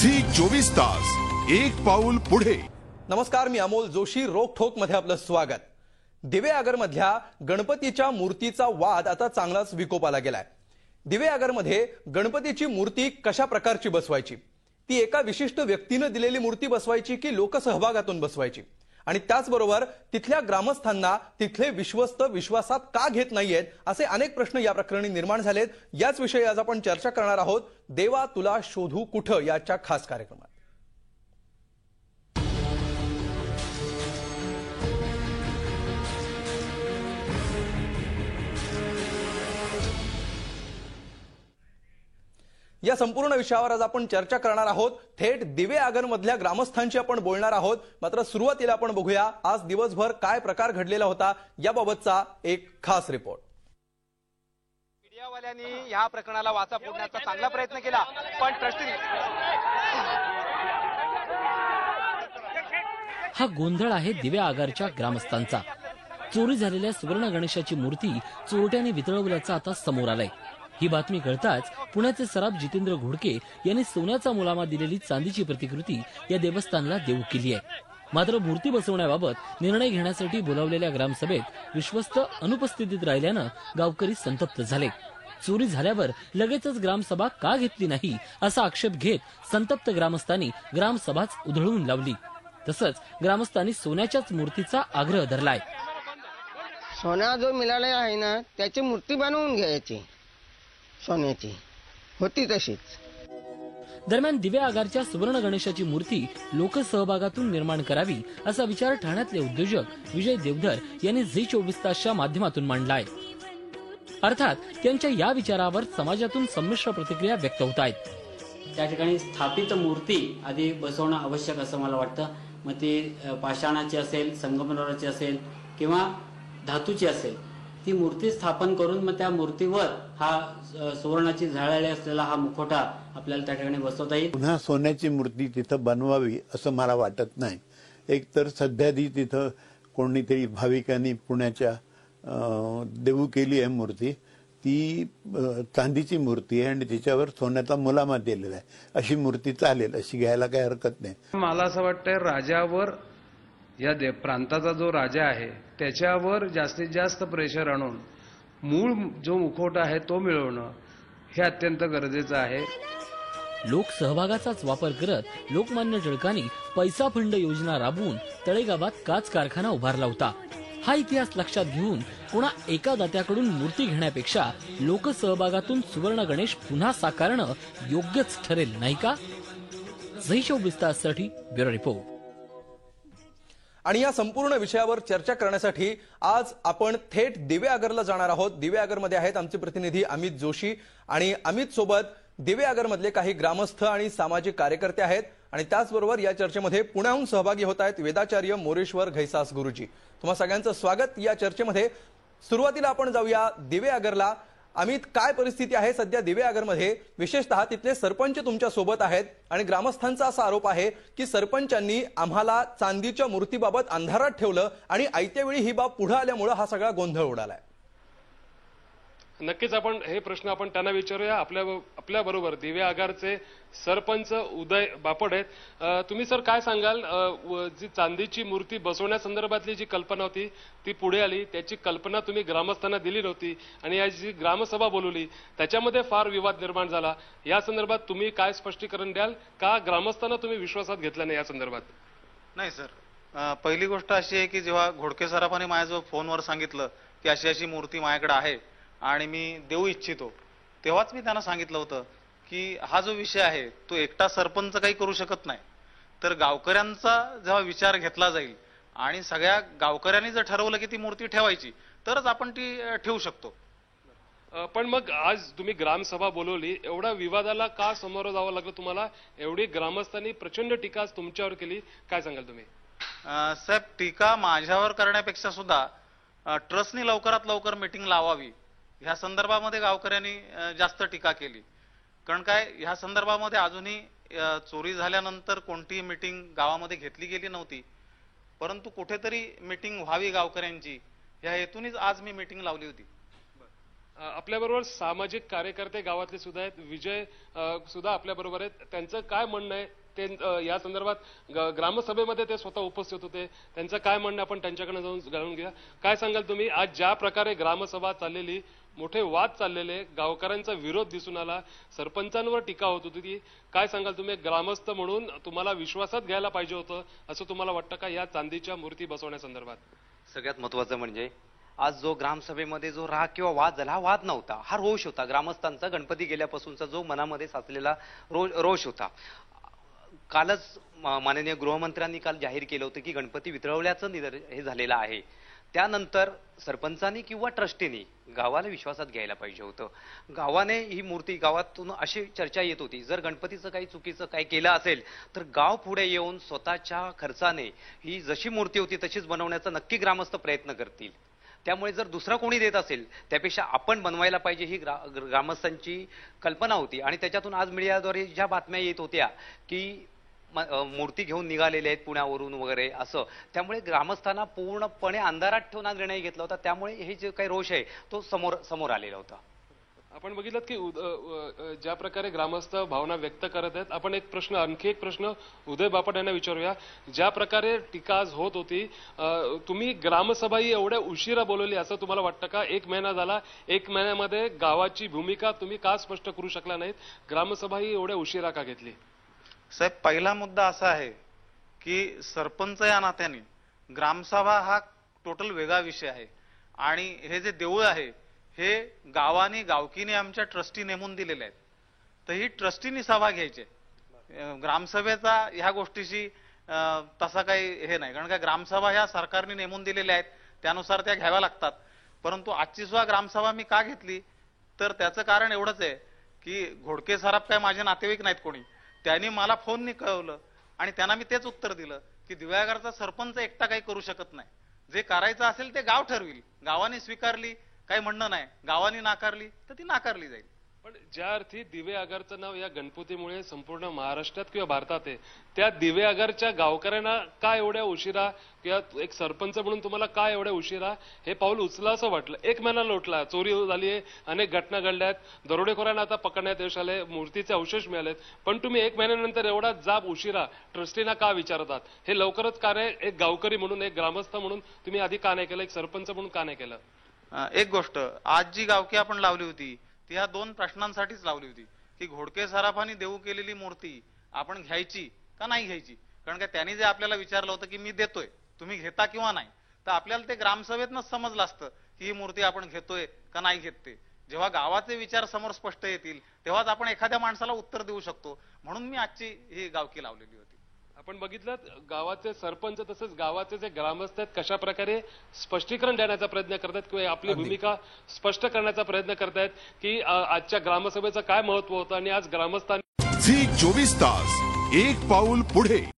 Zee 24 तास एक पाऊल पुढे। नमस्कार, मी अमोल जोशी। रोकठोक मध्ये आपलं स्वागत। दिवेआगर मधल्या गणपतीच्या मूर्तीचा वाद आता चांगलाच विकोपाला गेलाय। दिवेआगर मध्ये गणपतीची मूर्ती कशा प्रकारची बसवायची, ती एका विशिष्ट व्यक्तीने दिलेली मूर्ती बसवायची की लोकसहभागातून बसवायची, आणि त्याचबरोबर तिथल्या ग्रामस्थांना तिथले विश्वस्त विश्वासात का घेत नाहीयेत असे अनेक प्रश्न या प्रकरणी निर्माण झालेत। याच विषयी आज आपण चर्चा करणार आहोत देवा तुला शोधू कुठं याच्या खास कार्यक्रमात। या संपूर्ण विषयावर आज आपण चर्चा करणार आहोत। थेट दिवेआगर मधल्या ग्रामस्थांशी आपण बोलणार आहोत। मात्र सुरुवातीला आपण बघूया आज दिवसभर काय प्रकार घडलेला होता याबाबतचा एक खास रिपोर्ट। मीडियावाल्यांनी या प्रकरणाला वाचा फोडण्याचा चांगला प्रयत्न केला, पण हा गोंधळ आहे दिवेआगरच्या ग्रामस्थांचा। चोरी झालेल्या सुवर्ण गणेशाची मूर्ती चोरट्याने वितळवल्याचं आता समोर आलंय। ही बातमी कळताच पुण्याचे सराफ जितेंद्र घोडके यांनी सोन्याचा मुलामा दिलेली चांदीची प्रतिकृती या देवस्थानला देऊ केली आहे। मात्र मूर्ती बसवण्याबाबत निर्णय घेण्यासाठी बोलावलेल्या ग्रामसभेत विश्वस्त अनुपस्थितीत राहिल्यानं गावकरी संतप्त झाले। चोरी झाल्यावर लगेचच ग्रामसभा का घेतली नाही असा आक्षेप घेत संतप्त ग्रामस्थांनी ग्रामसभाच उधळून लावली। तसंच ग्रामस्थांनी सोन्याच्याच मूर्तीचा आग्रह धरलाय। सोना जो मिळाला आहे ना त्याची मूर्ती बनवून घ्यायची, सोन्याची होती तशीच। दरम्यान दिवेआगरच्या सुवर्ण गणेशाची मूर्ती लोकसहभागातून निर्माण करावी असा विचार ठाण्यातले उद्योजक विजय देवधर यांनी झी 24 तासच्या माध्यमातून मांडलाय। अर्थात त्यांच्या या विचारावर समाजातून संमिश्र प्रतिक्रिया व्यक्त होत आहेत। त्या ठिकाणी स्थापित मूर्ती आधी बसवणं आवश्यक असं मला वाटतं। मग ती पाषाणाची असेल, संगमरवराची असेल किंवा धातूची असेल, ती मूर्ती स्थापन करून मग त्या मूर्तीवर हा सुवर्णाची झाळलेली असलेला हा मुखोटा आपल्याला त्या ठिकाणी बसवता येईल। पुन्हा सोन्याची मूर्ती तिथं बनवावी असं मला वाटत नाही। एक तर सध्या ती तिथं कोणीतरी भाविकांनी पुण्याच्या देऊ केली आहे मूर्ती, ती चांदीची मूर्ती आहे आणि तिच्यावर सोन्याचा मुलामा दिलेला आहे। अशी मूर्ती चालेल, अशी घ्यायला काही हरकत नाही। मला असं वाटतंय राजावर, या प्रांताचा जो राजा आहे त्याच्यावर जास्तीत जास्त प्रेशर आणून मूळ जो मुखवटा आहे तो मिळवणं हे अत्यंत गरजेचं आहे। लोकसहभागाचाच वापर करत लोकमान्य टिळकांनी पैसा फंड योजना राबवून तळेगावात काच कारखाना उभारला होता। हा इतिहास लक्षात घेऊन कोणा एका दात्याकडून मूर्ती घेण्यापेक्षा लोकसहभागातून सुवर्ण गणेश पुन्हा साकारणं योग्यच ठरेल, नाही का? झी 24 ताससाठी ब्युरो रिपोर्ट। आणि या संपूर्ण विषयावर चर्चा करण्यासाठी आज आपण थेट दिवेआगरला जाणार आहोत। दिवेआगरमध्ये आहेत आमचे प्रतिनिधी अमित जोशी, आणि अमित सोबत दिवेआगर मधले काही ग्रामस्थ आणि सामाजिक कार्यकर्ते आहेत। आणि त्याचबरोबर या चर्चेमध्ये पुण्याहून सहभागी होत आहेत वेदाचार्य मोरेश्वर घैसास गुरुजी। तुम्हा सगळ्यांचं स्वागत या चर्चेमध्ये। सुरुवातीला आपण जाऊया दिवेआगरला। अमित, काय परिस्थिती आहे सध्या दिवेआगरमध्ये? विशेषतः तिथले सरपंच तुमच्या सोबत आहेत आणि ग्रामस्थांचा असा आरोप आहे की सरपंचांनी आम्हाला चांदीच्या मूर्तीबाबत अंधारात ठेवलं आणि आयत्या वेळी ही बाब पुढे आल्यामुळे हा सगळा गोंधळ उडालाय। नक्कीच आपण हे प्रश्न आपण त्यांना विचारूया। आपल्या बरोबर दिवेआगरचे सरपंच उदय बापट आहेत। तुम्ही सर काय सांगाल, जी चांदीची मूर्ती बसवण्यासंदर्भातली जी कल्पना होती ती पुढे आली, त्याची कल्पना तुम्ही ग्रामस्थांना दिली नव्हती आणि या जी ग्रामसभा बोलवली त्याच्यामध्ये फार विवाद निर्माण झाला। या संदर्भात तुम्ही काय स्पष्टीकरण द्याल का? ग्रामस्थांना तुम्ही विश्वासात घेतला नाही या संदर्भात? नाही सर, पहिली गोष्ट अशी आहे की जेव्हा घोडके सराफाने माझ्याजवळ फोनवर सांगितलं की अशी अशी मूर्ती माझ्याकडे आहे आणि मी देऊ इच्छितो, तेव्हाच मी त्यांना सांगितलं होतं की हा जो विषय आहे तो एकटा सरपंच काही करू शकत नाही, तर गावकऱ्यांचा जेव्हा विचार घेतला जाईल आणि सगळ्या गावकऱ्यांनी जर ठरवलं की ती मूर्ती ठेवायची तरच आपण ती ठेवू शकतो। पण मग आज तुम्ही ग्रामसभा बोलवली, एवढा विवादाला का समोर जावं लागलं तुम्हाला? एवढी ग्रामस्थांनी प्रचंड टीका तुमच्यावर केली, काय सांगाल तुम्ही? साहेब, टीका माझ्यावर करण्यापेक्षा सुद्धा ट्रस्टनी लवकरात लवकर मीटिंग लावावी ह्या संदर्भामध्ये गावकऱ्यांनी जास्त टीका केली। कारण काय, ह्या संदर्भामध्ये अजूनही चोरी झाल्यानंतर कोणतीही मीटिंग गावामध्ये घेतली गेली नव्हती, परंतु कुठेतरी मीटिंग व्हावी गावकऱ्यांची ह्या हेतूनच आज मी मीटिंग लावली होती। आपल्याबरोबर सामाजिक कार्यकर्ते गावातले सुद्धा आहेत. विजय सुद्धा आपल्याबरोबर आहेत. त्यांचं काय म्हणणं आहे ते या संदर्भात ग्रामसभेमध्ये ते स्वतः उपस्थित होते. त्यांचं काय म्हणणं आपण त्यांच्याकडे जाऊन जाणून घ्या. काय सांगाल तुम्ही, आज ज्या प्रकारे ग्रामसभा चाललेली, मोठे वाद चाललेले, गावकऱ्यांचा विरोध दिसून आला, सरपंचांवर टीका होत होती, काय सांगाल तुम्ही ग्रामस्थ म्हणून तुम्हाला विश्वासात घ्यायला पाहिजे होतं असं तुम्हाला वाटतं का या चांदीच्या मूर्ती बसवण्यासंदर्भात? सगळ्यात महत्वाचं म्हणजे आज जो ग्रामसभेमध्ये जो राग किंवा वाद झाला, हा वाद नव्हता, हा रोष होता. ग्रामस्थांचा गणपती गेल्यापासूनचा जो मनामध्ये साचलेला रोष होता. कालच माननीय गृहमंत्र्यांनी काल जाहीर केलं होतं की गणपती वितळवल्याचं हे झालेलं आहे. त्यानंतर सरपंचांनी किंवा ट्रस्टीनी गावाला विश्वासात घ्यायला पाहिजे होतं. गावाने ही मूर्ती, गावातून अशी चर्चा येत होती, जर गणपतीचं काही चुकीचं काही केलं असेल तर गाव पुढे येऊन स्वतःच्या खर्चाने ही जशी मूर्ती होती तशीच बनवण्याचा नक्की ग्रामस्थ प्रयत्न करतील. त्यामुळे जर दुसरा कोणी देत असेल त्यापेक्षा आपण बनवायला पाहिजे ही ग्रामस्थांची कल्पना होती. आणि त्याच्यातून आज मीडियाद्वारे ज्या बातम्या येत होत्या की मूर्ती घेऊन निघालेले आहेत पुण्यावरून वगैरे असं, त्यामुळे ग्रामस्थांना पूर्णपणे अंधारात ठेवण्याचा निर्णय घेतला होता. त्यामुळे हे जे काही रोष आहे तो समोर आलेला होता. आपण बघितलं की ज्या प्रकारे ग्रामस्थ भावना व्यक्त करत आहेत, आपण आणखी एक प्रश्न उदय बापट यांना विचारूया. ज्या प्रकारे टीका आज होत होती, तुम्ही ग्रामसभा ही एवढ्या उशिरा बोलवली असं तुम्हाला वाटतं का? 1 महिना झाला, 1 महिन्यामध्ये गावाची भूमिका तुम्ही का स्पष्ट करू शकला नाहीत? ग्रामसभा ही एवढ्या उशिरा का घेतली? साहेब, पहिला मुद्दा असा आहे की सरपंच या नात्याने ग्रामसभा हा टोटल वेगळा विषय आहे. आणि हे जे देऊळ आहे हे गावाने, गावकीने आमच्या ट्रस्टी नेमून दिलेले आहेत. तर ही ट्रस्टीनी सभा घ्यायची. ग्रामसभेचा ह्या गोष्टीशी तसा काही हे नाही, कारण का ग्रामसभा ह्या सरकारने नेमून दिलेल्या आहेत, त्यानुसार त्या घ्याव्या लागतात. परंतु आजची सुद्धा ग्रामसभा मी का घेतली तर त्याचं कारण एवढंच आहे की घोडके सराफ काय माझे नातेवाईक नाहीत कोणी, त्यांनी मला फोननी कळवलं आणि त्यांना मी तेच उत्तर दिलं की दिव्यागरचा सरपंच एकटा काही करू शकत नाही, जे करायचं असेल ते गाव ठरविल. गावाने स्वीकारली, काही म्हणणं नाही, गावाने नाकारली तर ती नाकारली जाईल. पण ज्या अर्थी दिवे आगारचं नाव या गणपतीमुळे संपूर्ण महाराष्ट्रात किंवा भारतात आहे, त्या दिवे आगारच्या गावकऱ्यांना काय एवढ्या उशिरा, किंवा एक सरपंच म्हणून तुम्हाला काय एवढ्या उशिरा हे पाऊल उचला असं वाटलं? 1 महिना लोटला, चोरी झाली आहे, अनेक घटना घडल्यात, दरोडेखोरांना आता पकडण्यात यश आले, मूर्तीचे अवशेष मिळालेत, पण तुम्ही 1 महिन्यानंतर एवढा जाब उशिरा ट्रस्टीना का विचारतात? हे लवकरच कार्य एक गावकरी म्हणून, एक ग्रामस्थ म्हणून तुम्ही आधी का नाही केलं? एक सरपंच म्हणून का नाही केलं? एक गोष्ट, आज जी गावकी आपण लावली होती ती ह्या 2 प्रश्नांसाठीच लावली होती की घोडके सराफांनी देऊ केलेली मूर्ती आपण घ्यायची का नाही घ्यायची. कारण का त्यांनी जे आपल्याला विचारलं होतं की मी देतोय, तुम्ही घेता किंवा नाही, तर आपल्याला ते ग्रामसभेतनंच समजलं असतं की ही मूर्ती आपण घेतोय का नाही घेत. ते जेव्हा गावाचे विचार समोर स्पष्ट येतील तेव्हाच आपण एखाद्या माणसाला उत्तर देऊ शकतो. म्हणून मी आजची ही गावकी लावलेली होती. आपण बघितलं गावाचे सरपंच तसेच गावाचे जे ग्रामस्थ आहेत कशा प्रकारे स्पष्टीकरण देण्याचा प्रयत्न करतात किंवा आपली भूमिका स्पष्ट करण्याचा प्रयत्न करतायत की आजच्या ग्रामसभेचं काय महत्व होतं आणि आज ग्रामस्थांनी झी 24 तास एक पाऊल पुढे.